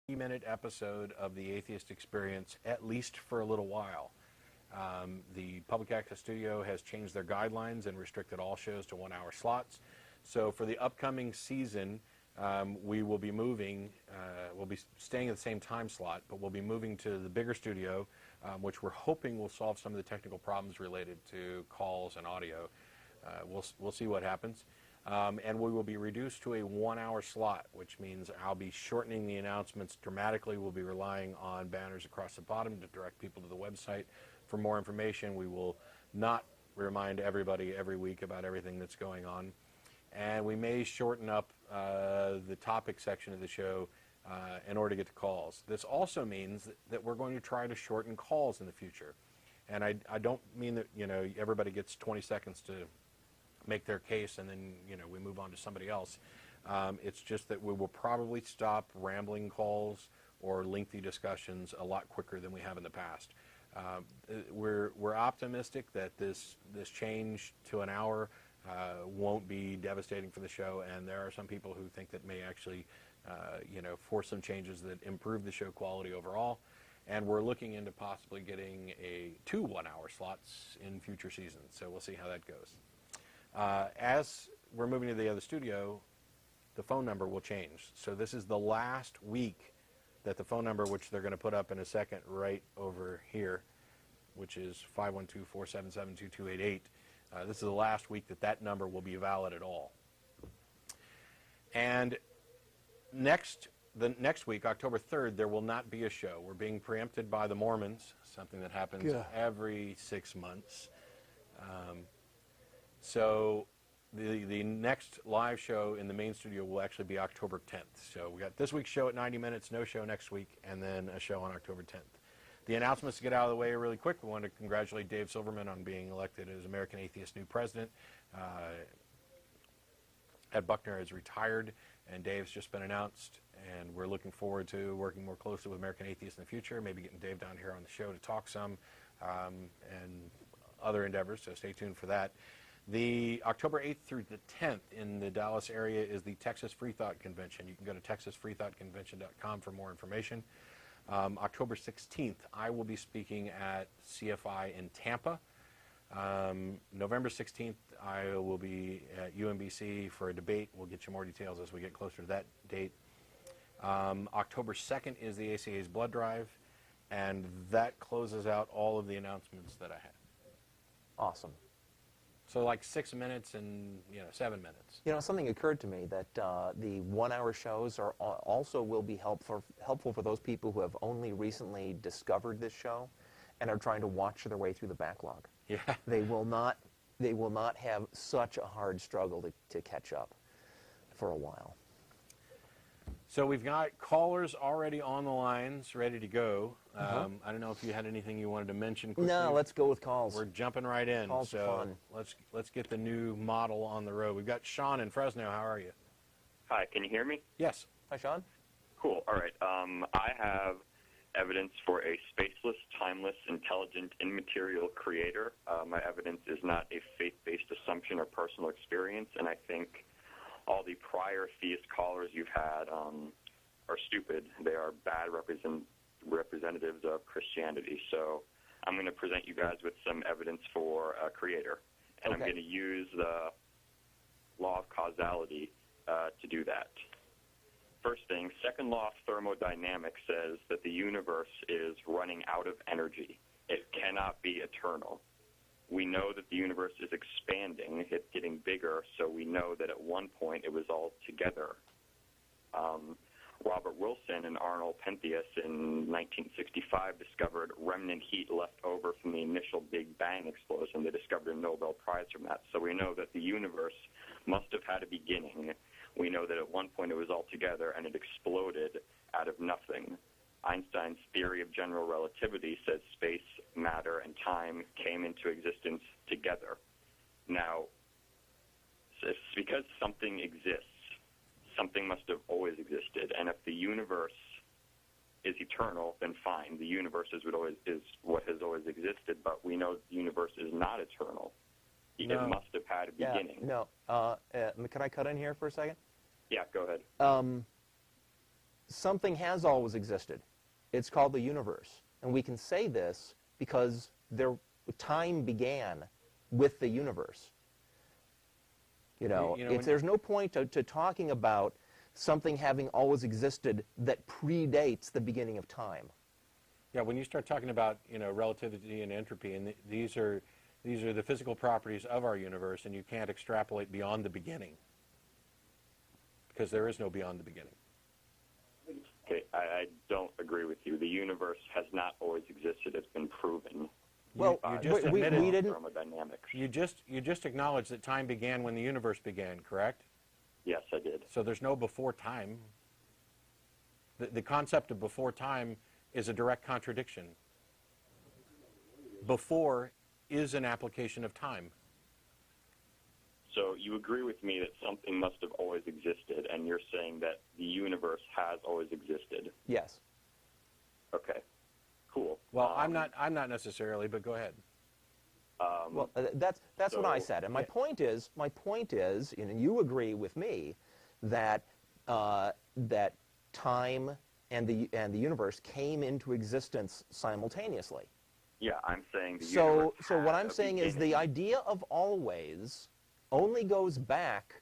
30-minute episode of the Atheist Experience, at least for a little while. The Public Access Studio has changed their guidelines and restricted all shows to 1-hour slots. So for the upcoming season, we will be moving, we'll be staying at the same time slot, but we'll be moving to the bigger studio, which we're hoping will solve some of the technical problems related to calls and audio. We'll see what happens. And we will be reduced to a 1-hour slot, which means I'll be shortening the announcements dramatically. We'll be relying on banners across the bottom to direct people to the website for more information. We will not remind everybody every week about everything that's going on. And we may shorten up the topic section of the show in order to get to calls. This also means that we're going to try to shorten calls in the future. And I don't mean that, everybody gets 20 seconds to make their case and then, we move on to somebody else. It's just that we will probably stop rambling calls or lengthy discussions a lot quicker than we have in the past. We're optimistic that this change to an hour won't be devastating for the show, and there are some people who think that may actually, force some changes that improve the show quality overall. And we're looking into possibly getting two 1-hour slots in future seasons, so we'll see how that goes. As we're moving to the other studio, the phone number will change. So this is the last week that the phone number, which they're going to put up in a second right over here, which is 512-477-2288. This is the last week that number will be valid at all. And the next week, October 3rd, there will not be a show. We're being preempted by the Mormons, something that happens every 6 months. So the next live show in the main studio will actually be October 10th. So we got this week's show at 90 minutes, no show next week, and then a show on October 10th. The announcements to get out of the way really quick. We want to congratulate Dave Silverman on being elected as American Atheist new president. Ed Buckner has retired, and Dave's just been announced, and we're looking forward to working more closely with American Atheists in the future, maybe getting Dave down here on the show to talk some, and other endeavors, so stay tuned for that. The October 8th through the 10th in the Dallas area is the Texas Free Thought Convention. You can go to texasfreethoughtconvention.com for more information. October 16th, I will be speaking at CFI in Tampa. November 16th, I will be at UMBC for a debate. We'll get you more details as we get closer to that date. October 2nd is the ACA's blood drive, and that closes out all of the announcements that I had. Awesome. So like 6 minutes and 7 minutes. Something occurred to me that the 1-hour shows are also will be helpful for those people who have only recently discovered this show and are trying to watch their way through the backlog. Yeah. They will not have such a hard struggle to catch up for a while. So we've got callers already on the lines, ready to go. I don't know if you had anything you wanted to mention quickly. No, let's go with calls. We're jumping right in. Calls are fun. Let's get the new model on the road. We've got Sean in Fresno. How are you? Hi, can you hear me? Yes. Hi, Sean. Cool. All right. I have evidence for a spaceless, timeless, intelligent, immaterial creator. My evidence is not a faith-based assumption or personal experience, and I think all the prior theist callers you've had are stupid. They are bad representatives of Christianity. So I'm going to present you guys with some evidence for a creator, and I'm going to use the law of causality to do that. First thing, second law of thermodynamics says that the universe is running out of energy. It cannot be eternal. We know that the universe is expanding, it's getting bigger, so we know that at one point it was all together. Robert Wilson and Arnold Pentheus in 1965 discovered remnant heat left over from the initial Big Bang explosion. They discovered a Nobel Prize from that. So we know that the universe must have had a beginning. We know that at one point it was all together and it exploded out of nothing. Einstein's theory of general relativity says space, matter, and time came into existence together. Now, it's because something exists. Something must have always existed. And if the universe is eternal, then fine. The universe is what has always existed, but we know the universe is not eternal. It must have had a beginning. No. Can I cut in here for a second? Yeah, go ahead. something has always existed. It's called the universe. And we can say this because time began with the universe. There's no point to talking about something having always existed that predates the beginning of time. Yeah, when you start talking about relativity and entropy, and these are the physical properties of our universe, and you can't extrapolate beyond the beginning because there is no beyond the beginning. Okay, I don't agree with you. The universe has not always existed. It's been proven. Well, you just admitted we didn't. Thermodynamics. You just acknowledged that time began when the universe began, correct? Yes, I did. So there's no before time. The concept of before time is a direct contradiction. Before is an application of time. So you agree with me that something must have always existed, and you're saying that the universe has always existed? Yes. Okay. Cool. Well, I'm not necessarily, but go ahead. Well, that's what I said, and my point is, and you agree with me that that time and the universe came into existence simultaneously. Yeah, I'm saying the So universe what had I'm a saying is the beginning. idea of always only goes back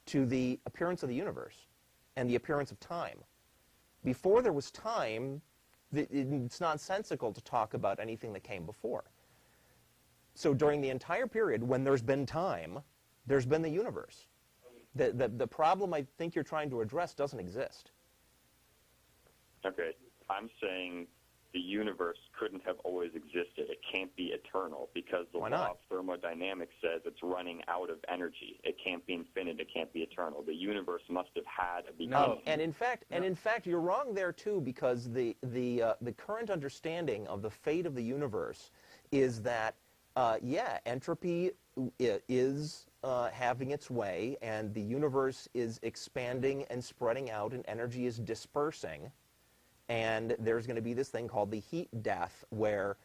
to the appearance of the universe and the appearance of time. Before there was time, it's nonsensical to talk about anything that came before. So during the entire period when there's been time, there's been the universe. The problem I think you're trying to address doesn't exist. Okay, I'm saying the universe couldn't have always existed. It can't be eternal because the Why law not? of thermodynamics says it's running out of energy. It can't be infinite. It can't be eternal. The universe must have had a beginning. And in fact, you're wrong there too, because the current understanding of the fate of the universe is that entropy is having its way, and the universe is expanding and spreading out, and energy is dispersing, and there's going to be this thing called the heat death, where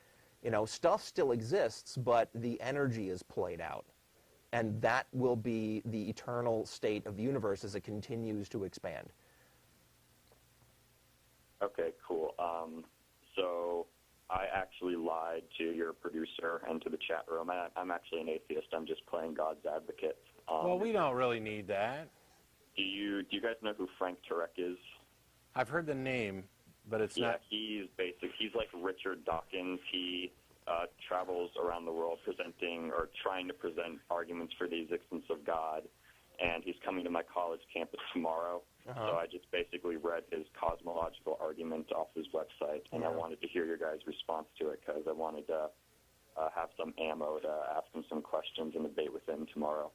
stuff still exists, but the energy is played out. And that will be the eternal state of the universe as it continues to expand. Okay, cool. So I actually lied to your producer and to the chat room. I'm actually an atheist. I'm just playing God's advocate. Well, we don't really need that. Do you guys know who Frank Turek is? I've heard the name, but it's not. He's like Richard Dawkins. He travels around the world presenting or trying to present arguments for the existence of God, and he's coming to my college campus tomorrow. So I just basically read his cosmological argument off his website, and I wanted to hear your guys' response to it because I wanted to have some ammo to ask him some questions and debate with him tomorrow.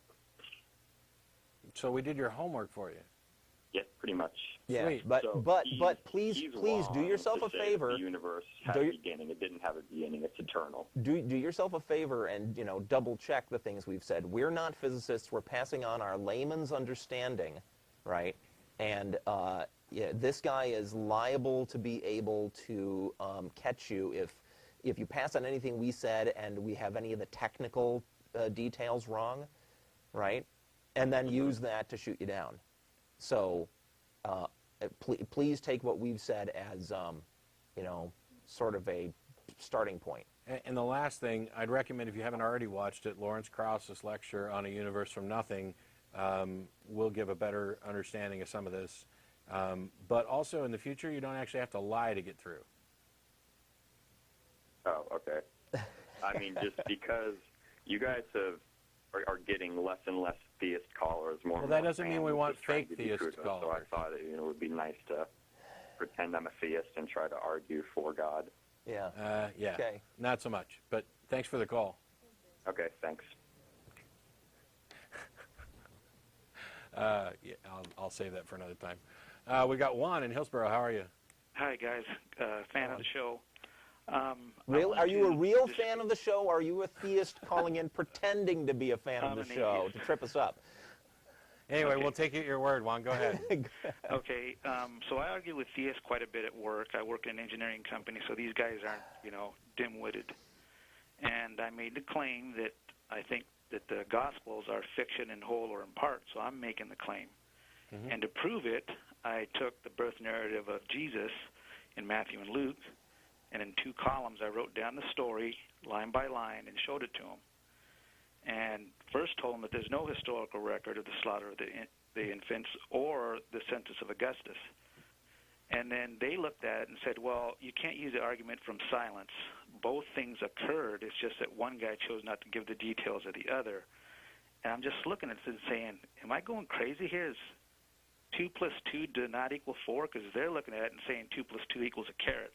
So we did your homework for you. Yeah, pretty much. Yeah, Sweet. but So please he's do wrong yourself to a say that favor. The universe had a beginning. It didn't have a beginning. It's eternal. Do yourself a favor and double check the things we've said. We're not physicists. We're passing on our layman's understanding, right? And this guy is liable to be able to catch you if you pass on anything we said and we have any of the technical details wrong, right? And then use that to shoot you down. So please take what we've said as sort of a starting point. And the last thing, I'd recommend, if you haven't already watched it, Lawrence Krauss's lecture on A Universe from Nothing will give a better understanding of some of this. But also in the future, you don't actually have to lie to get through. Oh, okay. I mean, just because you guys are getting less and less theist callers, more. Well, and that more doesn't mean fans we want just trying fake to be theist truthful. So callers. I thought it would be nice to pretend I'm a theist and try to argue for God. Yeah. Yeah. Okay. Not so much. But thanks for the call. Okay, thanks. Yeah, I'll save that for another time. We got Juan in Hillsborough. How are you? Hi, guys. Fan of the show. Are you a real fan of the show, or are you a theist calling in pretending to be a fan of I'm the an show atheist. to trip us up? Anyway, Okay. we'll take you at your word, Juan. Go ahead. Okay, so I argue with theists quite a bit at work. I work in an engineering company, so these guys aren't, dim-witted. And I made the claim that I think that the Gospels are fiction in whole or in part, so I'm making the claim. And to prove it, I took the birth narrative of Jesus in Matthew and Luke, and in 2 columns I wrote down the story line by line and showed it to them. And first told them that there's no historical record of the slaughter of the infants or the census of Augustus. And then they looked at it and said, well, you can't use the argument from silence. Both things occurred. It's just that one guy chose not to give the details of the other. And I'm just looking at this and saying, am I going crazy here? Is 2 plus 2 do not equal 4? Because they're looking at it and saying 2 plus 2 equals a carrot.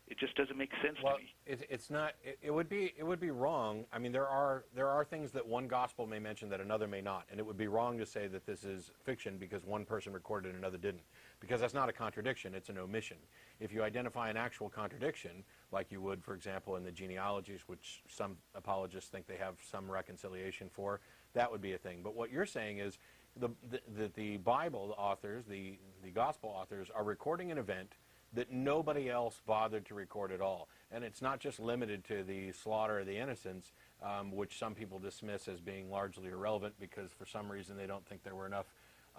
It just doesn't make sense to me. It's not. It would be wrong. I mean, there are things that one gospel may mention that another may not, and it would be wrong to say that this is fiction because one person recorded and another didn't, because that's not a contradiction. It's an omission. If you identify an actual contradiction, like you would, for example, in the genealogies, which some apologists think they have some reconciliation for, that would be a thing. But what you're saying is the Bible authors, the gospel authors, are recording an event that nobody else bothered to record at all. And it's not just limited to the slaughter of the innocents, which some people dismiss as being largely irrelevant because for some reason they don't think there were enough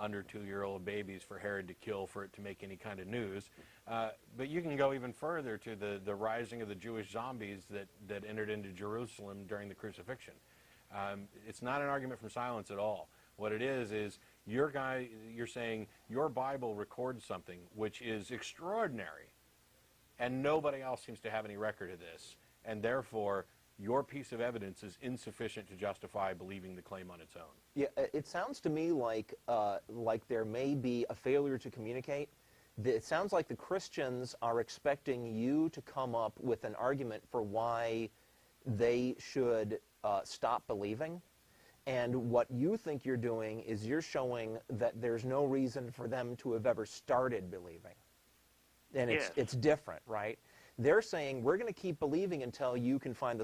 under 2-year-old babies for Herod to kill for it to make any kind of news. But you can go even further to the rising of the Jewish zombies that entered into Jerusalem during the crucifixion. It's not an argument from silence at all. What it is you're saying your Bible records something which is extraordinary, and nobody else seems to have any record of this, and therefore your piece of evidence is insufficient to justify believing the claim on its own. Yeah, it sounds to me like there may be a failure to communicate. It sounds like the Christians are expecting you to come up with an argument for why they should stop believing. And what you think you're doing is you're showing that there's no reason for them to have ever started believing. And it's different, right? They're saying, we're going to keep believing until you can find the